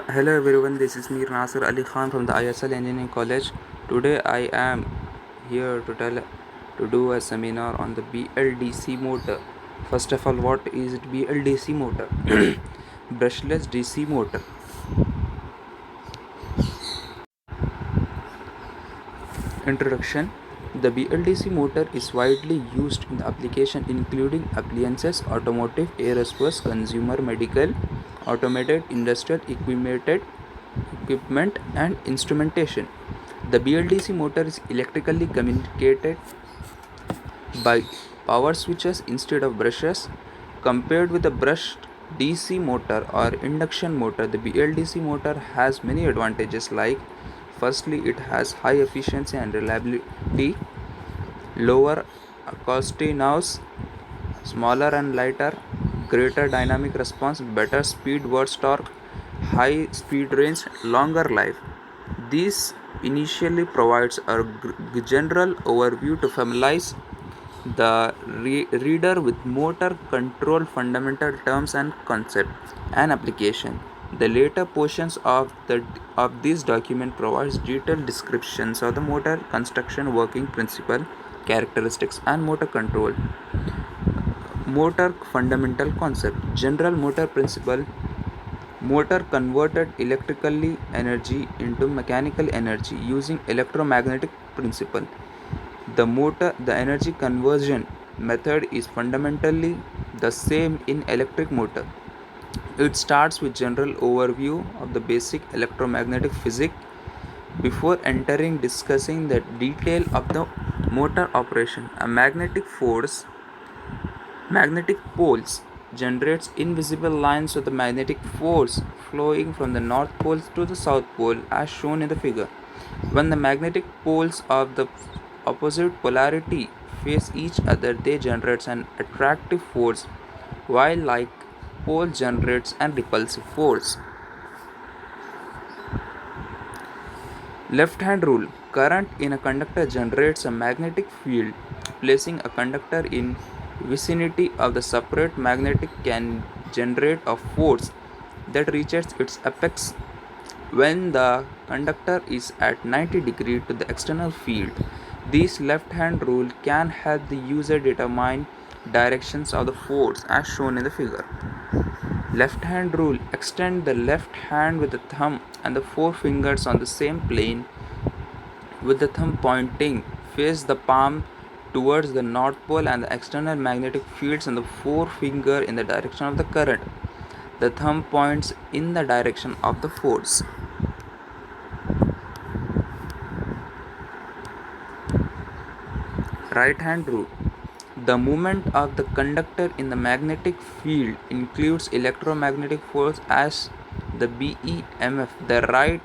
Hello everyone, this is Mir Nasir Ali Khan from the ISL Engineering College. Today I am here to do a seminar on the BLDC motor. First of all, what is it BLDC motor? Brushless DC motor. Introduction. The BLDC motor is widely used in the application including appliances, automotive, aerospace, consumer, medical, automated, industrial equipment and instrumentation. The BLDC motor is electrically communicated by power switches instead of brushes. Compared with a brushed DC motor or induction motor, the BLDC motor has many advantages like firstly it has high efficiency and reliability, lower acoustic noise, smaller and lighter, greater dynamic response, better speed burst torque, high speed range, longer life. This initially provides a general overview to familiarize the reader with motor control fundamental terms and concept and application. The later portions of this document provides detailed descriptions of the motor construction, working principle, characteristics and motor control. Motor fundamental concept. General motor principle. Motor converted electrically energy into mechanical energy using electromagnetic principle. The energy conversion method is fundamentally the same in electric motor. It starts with general overview of the basic electromagnetic physics before entering discussing the detail of the motor operation. A magnetic poles generates invisible lines of the magnetic force flowing from the north pole to the south pole as shown in the figure. When the magnetic poles of the opposite polarity face each other, they generate an attractive force, while like pole generates an repulsive force. Left hand rule. Current in a conductor generates a magnetic field. Placing a conductor in vicinity of the separate magnetic can generate a force that reaches its apex when the conductor is at 90 degrees to the external field. This left hand rule can help the user determine directions of the force as shown in the figure. Left hand rule. Extend the left hand with the thumb and the four fingers on the same plane with the thumb pointing. Face the palm towards the north pole and the external magnetic fields and the forefinger in the direction of the current. The thumb points in the direction of the force. Right hand rule. The movement of the conductor in the magnetic field includes electromagnetic force as the BEMF. The right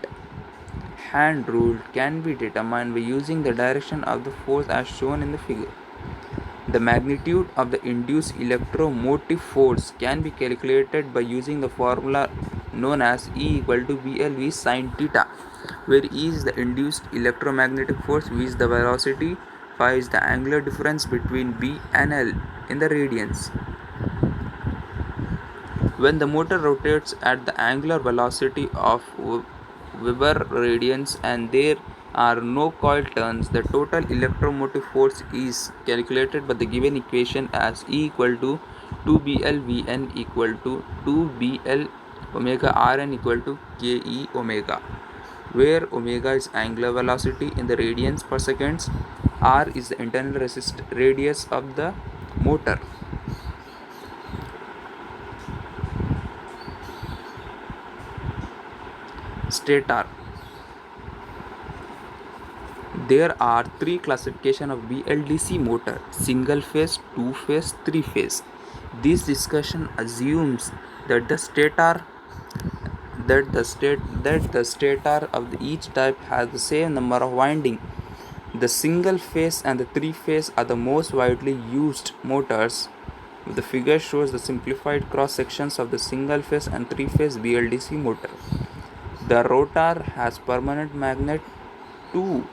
hand rule can be determined by using the direction of the force as shown in the figure. The magnitude of the induced electromotive force can be calculated by using the formula known as E equal to BLV sin theta, where E is the induced electromagnetic force, V is the velocity, phi is the angular difference between B and L in the radians. When the motor rotates at the angular velocity of Weber radians and there are no coil turns, the total electromotive force is calculated by the given equation as E equal to 2BL equal to 2BL omega Rn equal to Ke omega, where omega is angular velocity in the radians per second, R is the internal radius of the motor. Stator. There are three classifications of BLDC motor: single phase, two phase, three phase. This discussion assumes that the stator of each type has the same number of windings. The single phase and the three phase are the most widely used motors. The figure shows the simplified cross sections of the single phase and three phase BLDC motor. The rotor has permanent magnet to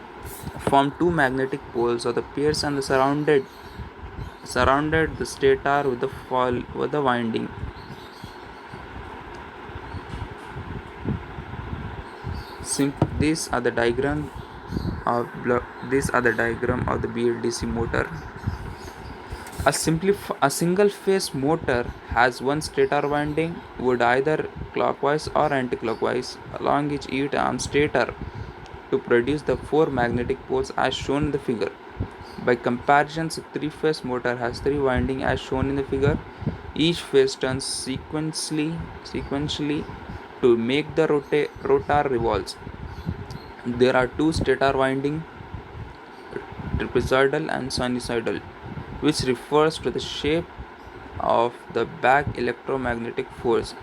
form two magnetic poles of the pairs and surrounded the stator with the winding. These are the diagram of the BLDC motor. A single phase motor has one stator winding would either clockwise or anti-clockwise along each arm stator to produce the four magnetic poles as shown in the figure. By comparison, a three-phase motor has three windings as shown in the figure. Each phase turns sequentially to make the rotor revolves. There are two stator windings, trapezoidal and sinusoidal, which refers to the shape of the back electromagnetic force.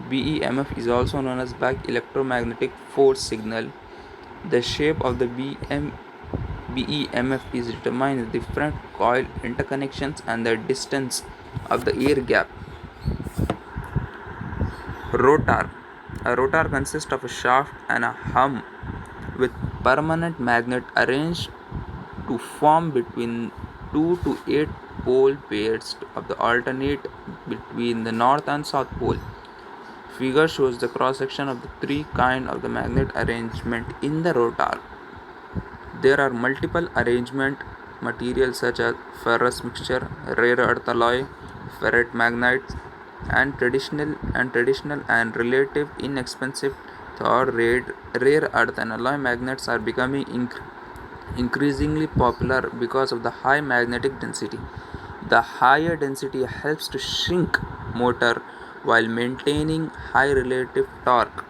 BEMF is also known as back electromagnetic force signal. The shape of the BEMF is determined by different coil interconnections and the distance of the air gap. Rotor. A rotor consists of a shaft and a hum with permanent magnet arranged to form between 2 to 8 pole pairs of the alternate between the north and south pole. Figure shows the cross section of the three kinds of the magnet arrangement in the rotor. There are multiple arrangement materials such as ferrous mixture, rare earth alloy, ferrite magnets, and traditional and relative inexpensive rare earth and alloy magnets are becoming increasingly popular because of the high magnetic density. The higher density helps to shrink motor while maintaining high relative torque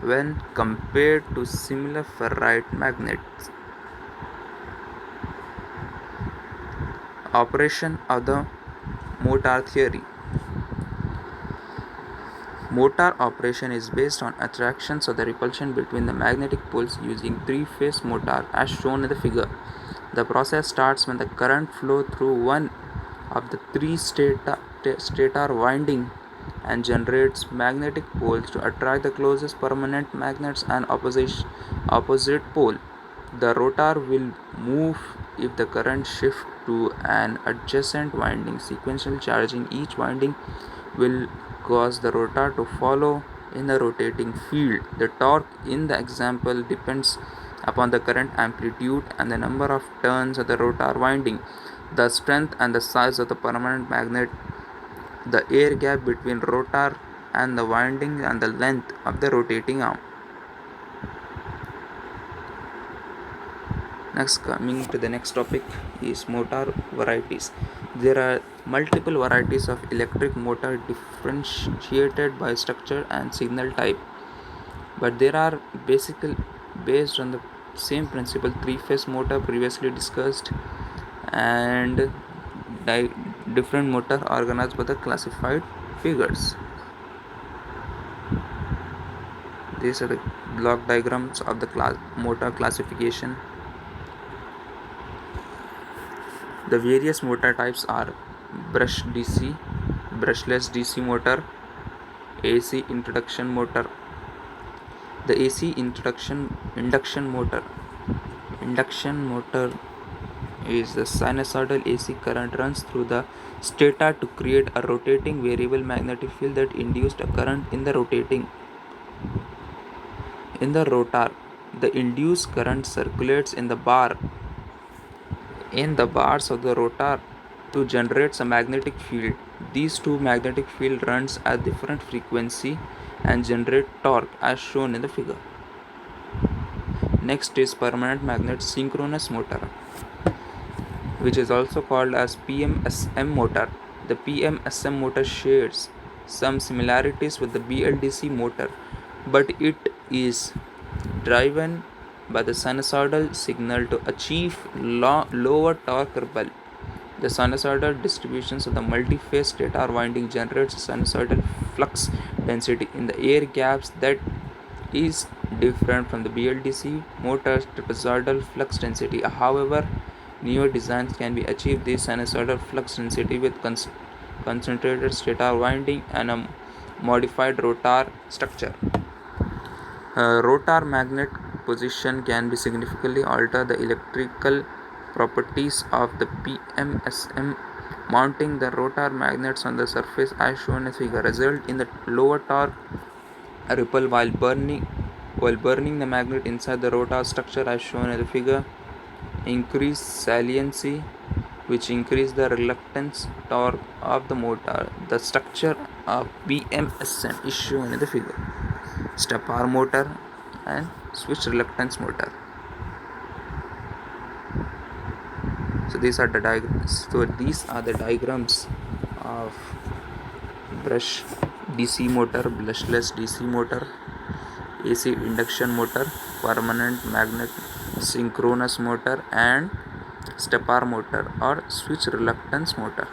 when compared to similar ferrite magnets. Operation of the motor theory. Motor operation is based on attraction or the repulsion between the magnetic poles using three-phase motor as shown in the figure. The process starts when the current flows through one of the three stator winding and generates magnetic poles to attract the closest permanent magnets and opposite pole. The rotor will move if the current shifts to an adjacent winding. Sequential charging each winding will cause the rotor to follow in the rotating field. The torque in the example depends upon the current amplitude and the number of turns of the rotor winding, the strength and the size of the permanent magnet, the air gap between rotor and the winding, and the length of the rotating arm. Next, coming to the next topic is motor varieties. There are multiple varieties of electric motor differentiated by structure and signal type, but they are basically based on the same principle three-phase motor previously discussed, and different motor organized by the classified figures. These are the block diagrams of the motor classification. The various motor types are brushless DC motor, AC induction motor. The AC induction motor is the sinusoidal AC current runs through the stator to create a rotating variable magnetic field that induced a current in the rotor. The induced current circulates in the bars of the rotor to generate a magnetic field. These two magnetic fields runs at different frequency and generate torque as shown in the figure. Next is permanent magnet synchronous motor, which is also called as PMSM motor. The PMSM motor shares some similarities with the BLDC motor, but it is driven by the sinusoidal signal to achieve lower torque ripple. The sinusoidal distributions of the multi-phase stator winding generates a sinusoidal flux density in the air gaps that is different from the BLDC motor's trapezoidal flux density. However, newer designs can be achieve this sinusoidal flux density with concentrated stator winding and a modified rotor structure. Rotor magnet position can be significantly alter the electrical properties of the PMSM. Mounting the rotor magnets on the surface as shown in the figure result in the lower torque ripple while burning while burning the magnet inside the rotor structure as shown in the figure increase saliency, which increase the reluctance torque of the motor. The structure of BMSM is shown in the figure. Stepper motor and switch reluctance motor. So these are the diagrams. So these are the diagrams of brush DC motor, brushless DC motor, AC induction motor, permanent magnet synchronous motor, and stepper motor or switch reluctance motor.